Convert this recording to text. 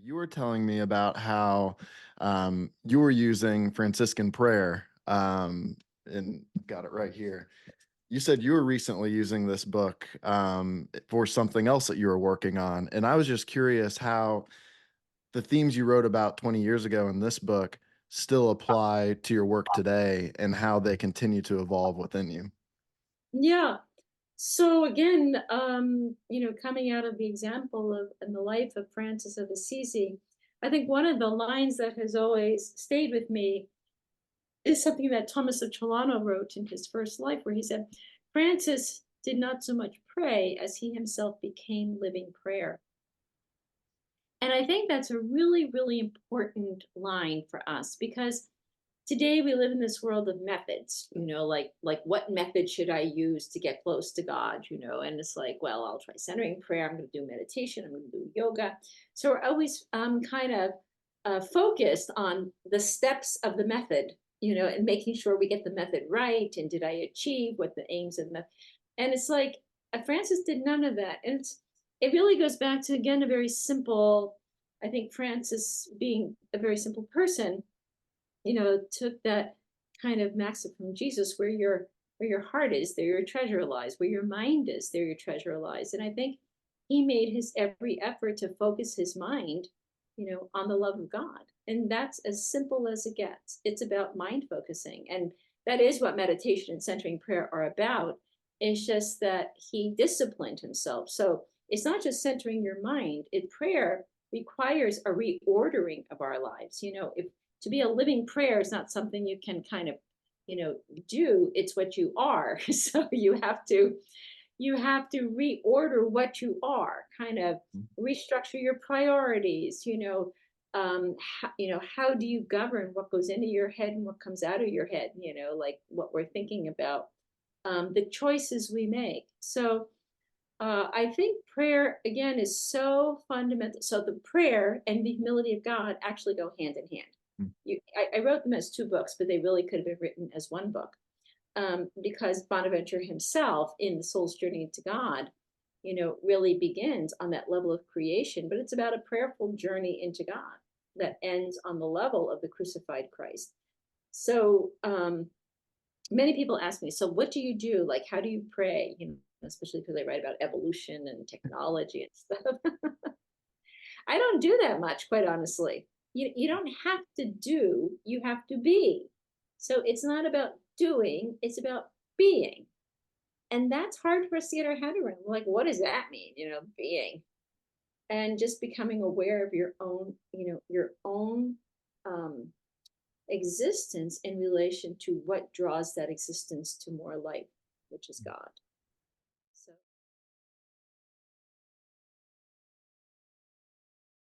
You were telling me about how you were using Franciscan prayer, and got it right here. You said you were recently using this book for something else that you were working on. And I was just curious how the themes you wrote about 20 years ago in this book still apply to your work today and how they continue to evolve within you. Yeah. So again, coming out of the example of in the life of Francis of Assisi, I think one of the lines that has always stayed with me is something that Thomas of Celano wrote in his first life, where he said, Francis did not so much pray as he himself became living prayer. And I think that's a really, really important line for us because today we live in this world of methods, like what method should I use to get close to God, and it's like, well, I'll try centering prayer, I'm going to do meditation, I'm going to do yoga. So we're always kind of focused on the steps of the method, and making sure we get the method right, and did I achieve what the aims of the method. And it's like Francis did none of that. And it really goes back to, again, a very simple, I think Francis, being a very simple person, took that kind of maxim from Jesus, where your heart is, there your treasure lies. Where your mind is, there your treasure lies. And I think he made his every effort to focus his mind, on the love of God. And that's as simple as it gets. It's about mind focusing. And that is what meditation and centering prayer are about. It's just that he disciplined himself. So it's not just centering your mind. Prayer requires a reordering of our lives. If to be a living prayer is not something you can kind of do, it's what you are. So you have to reorder what you are, kind of restructure your priorities. How do you govern what goes into your head and what comes out of your head, like what we're thinking about, the choices we make. So I think prayer again is so fundamental. So the prayer and the humility of God actually go hand in hand. I wrote them as two books, but they really could have been written as one book, because Bonaventure himself, in The Soul's Journey to God, really begins on that level of creation, but it's about a prayerful journey into God that ends on the level of the crucified Christ. So many people ask me, so what do you do? Like, how do you pray? Especially because I write about evolution and technology and stuff. I don't do that much, quite honestly. You don't have to do, you have to be. So it's not about doing, it's about being. And that's hard for us to get our head around. Like, what does that mean? Being. And just becoming aware of your own um, existence in relation to what draws that existence to more light, which is God.